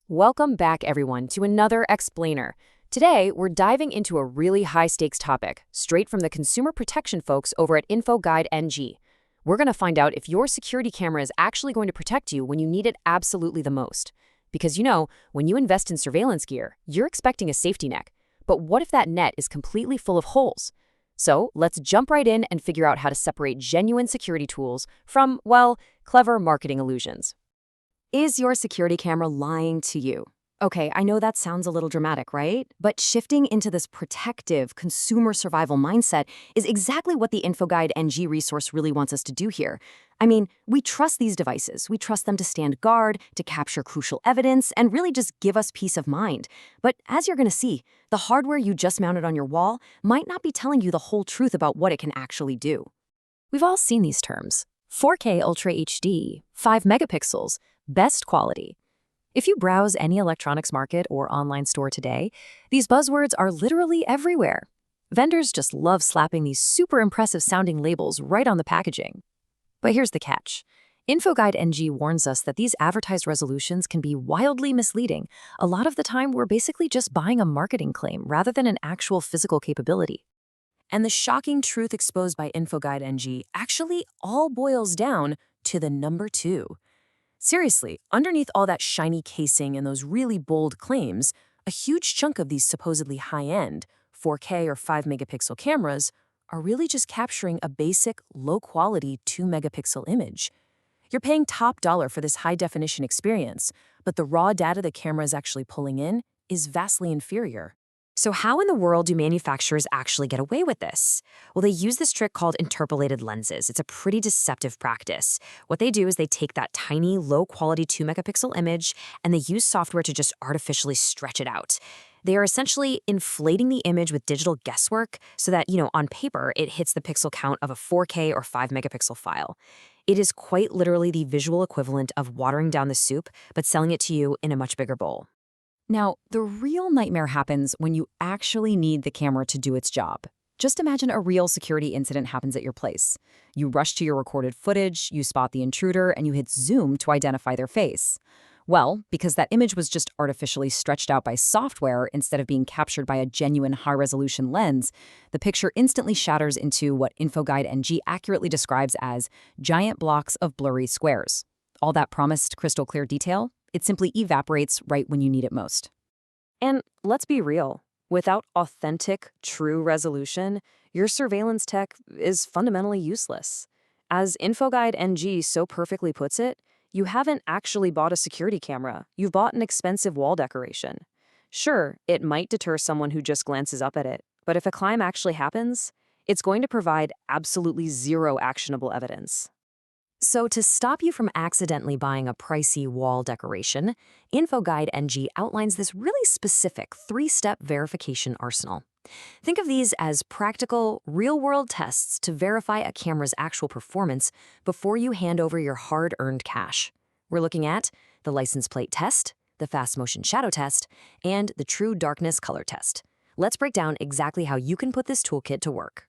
Welcome back, everyone, to another Explainer. Today, we're diving into a really high-stakes topic, straight from the consumer protection folks over at InfoGuide NG. We're going to find out if your security camera is actually going to protect you when you need it absolutely the most. Because when you invest in surveillance gear, you're expecting a safety net. But what if that net is completely full of holes? So let's jump right in and figure out how to separate genuine security tools from, well, clever marketing illusions. Is your security camera lying to you? Okay, I know that sounds a little dramatic, right? But shifting into this protective consumer survival mindset is exactly what the InfoGuide NG resource really wants us to do here. I mean, we trust these devices. We trust them to stand guard, to capture crucial evidence, and really just give us peace of mind. But as you're going to see, the hardware you just mounted on your wall might not be telling you the whole truth about what it can actually do. We've all seen these terms: 4K Ultra HD, 5 megapixels, best quality. If you browse any electronics market or online store today, these buzzwords are literally everywhere. Vendors just love slapping these super impressive sounding labels right on the packaging. But here's the catch. InfoGuide NG warns us that these advertised resolutions can be wildly misleading. A lot of the time, we're basically just buying a marketing claim rather than an actual physical capability. And the shocking truth exposed by InfoGuide NG actually all boils down to the number 2. Seriously, underneath all that shiny casing and those really bold claims, a huge chunk of these supposedly high-end 4K or 5 megapixel cameras are really just capturing a basic, low-quality 2 megapixel image. You're paying top dollar for this high-definition experience, but the raw data the camera is actually pulling in is vastly inferior. So how in the world do manufacturers actually get away with this? Well, they use this trick called interpolated lenses. It's a pretty deceptive practice. What they do is they take that tiny, low-quality 2 megapixel image and they use software to just artificially stretch it out. They are essentially inflating the image with digital guesswork so that, on paper, it hits the pixel count of a 4K or 5 megapixel file. It is quite literally the visual equivalent of watering down the soup, but selling it to you in a much bigger bowl. Now, the real nightmare happens when you actually need the camera to do its job. Just imagine a real security incident happens at your place. You rush to your recorded footage, you spot the intruder, and you hit zoom to identify their face. Well, because that image was just artificially stretched out by software instead of being captured by a genuine high-resolution lens, the picture instantly shatters into what InfoGuide NG accurately describes as giant blocks of blurry squares. All that promised crystal clear detail? It simply evaporates right when you need it most. And let's be real, without authentic, true resolution, your surveillance tech is fundamentally useless. As InfoGuide NG so perfectly puts it, you haven't actually bought a security camera, you've bought an expensive wall decoration. Sure, it might deter someone who just glances up at it, but if a crime actually happens, it's going to provide absolutely zero actionable evidence. So to stop you from accidentally buying a pricey wall decoration, InfoGuide NG outlines this really specific 3-step verification arsenal. Think of these as practical, real-world tests to verify a camera's actual performance before you hand over your hard-earned cash. We're looking at the license plate test, the fast motion shadow test, and the true darkness color test. Let's break down exactly how you can put this toolkit to work.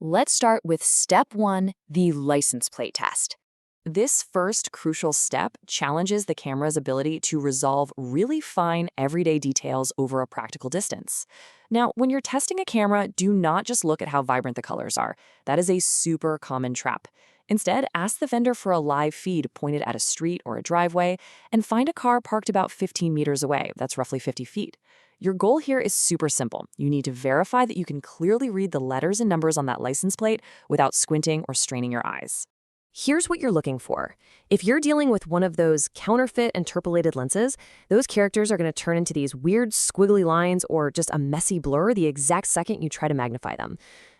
Let's start with step 1, the license plate test. This first crucial step challenges the camera's ability to resolve really fine everyday details over a practical distance. Now, when you're testing a camera, do not just look at how vibrant the colors are. That is a super common trap. Instead, ask the vendor for a live feed pointed at a street or a driveway and find a car parked about 15 meters away. That's roughly 50 feet. Your goal here is super simple. You need to verify that you can clearly read the letters and numbers on that license plate without squinting or straining your eyes. Here's what you're looking for. If you're dealing with one of those counterfeit interpolated lenses, those characters are going to turn into these weird squiggly lines or just a messy blur the exact second you try to magnify them.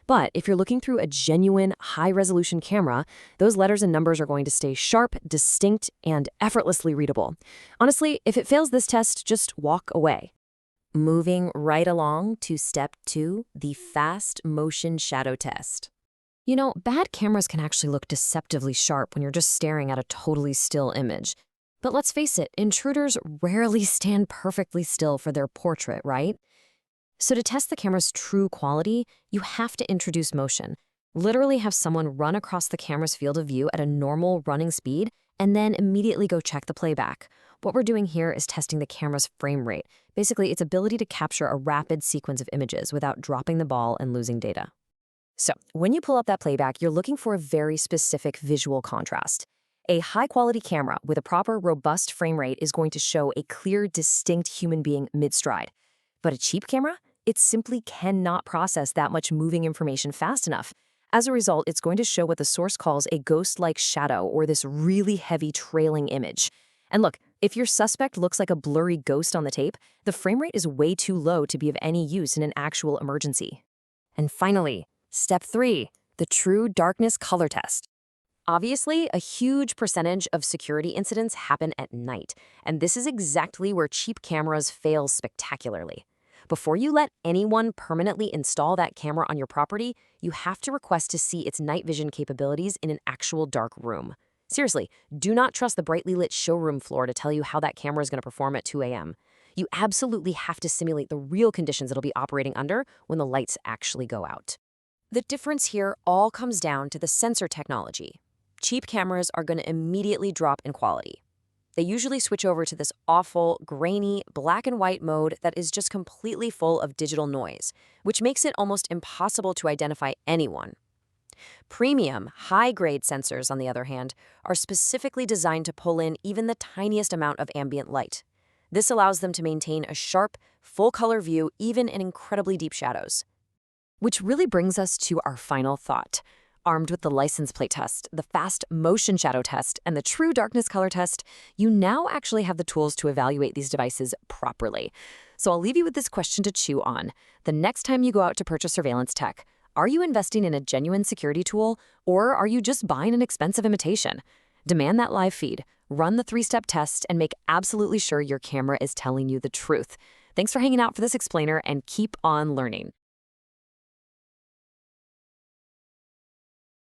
But if you're looking through a genuine, high-resolution camera, those letters and numbers are going to stay sharp, distinct, and effortlessly readable. Honestly, if it fails this test, just walk away. Moving right along to step 2, the fast motion shadow test. Bad cameras can actually look deceptively sharp when you're just staring at a totally still image. But let's face it, intruders rarely stand perfectly still for their portrait, right? So to test the camera's true quality, you have to introduce motion. Literally have someone run across the camera's field of view at a normal running speed and then immediately go check the playback. What we're doing here is testing the camera's frame rate, basically its ability to capture a rapid sequence of images without dropping the ball and losing data. So, when you pull up that playback, you're looking for a very specific visual contrast. A high-quality camera with a proper, robust frame rate is going to show a clear, distinct human being mid-stride. But a cheap camera? It simply cannot process that much moving information fast enough. As a result, it's going to show what the source calls a ghost-like shadow or this really heavy trailing image. And look, if your suspect looks like a blurry ghost on the tape, the frame rate is way too low to be of any use in an actual emergency. And finally, Step 3, the true darkness color test. Obviously, a huge percentage of security incidents happen at night, and this is exactly where cheap cameras fail spectacularly. Before you let anyone permanently install that camera on your property, you have to request to see its night vision capabilities in an actual dark room. Seriously, do not trust the brightly lit showroom floor to tell you how that camera is going to perform at 2 a.m. You absolutely have to simulate the real conditions it'll be operating under when the lights actually go out. The difference here all comes down to the sensor technology. Cheap cameras are going to immediately drop in quality. They usually switch over to this awful, grainy, black and white mode that is just completely full of digital noise, which makes it almost impossible to identify anyone. Premium, high-grade sensors, on the other hand, are specifically designed to pull in even the tiniest amount of ambient light. This allows them to maintain a sharp, full-color view even in incredibly deep shadows. Which really brings us to our final thought. Armed with the license plate test, the fast motion shadow test, and the true darkness color test, you now actually have the tools to evaluate these devices properly. So I'll leave you with this question to chew on. The next time you go out to purchase surveillance tech, are you investing in a genuine security tool, or are you just buying an expensive imitation? Demand that live feed, run the 3-step test, and make absolutely sure your camera is telling you the truth. Thanks for hanging out for this explainer, and keep on learning.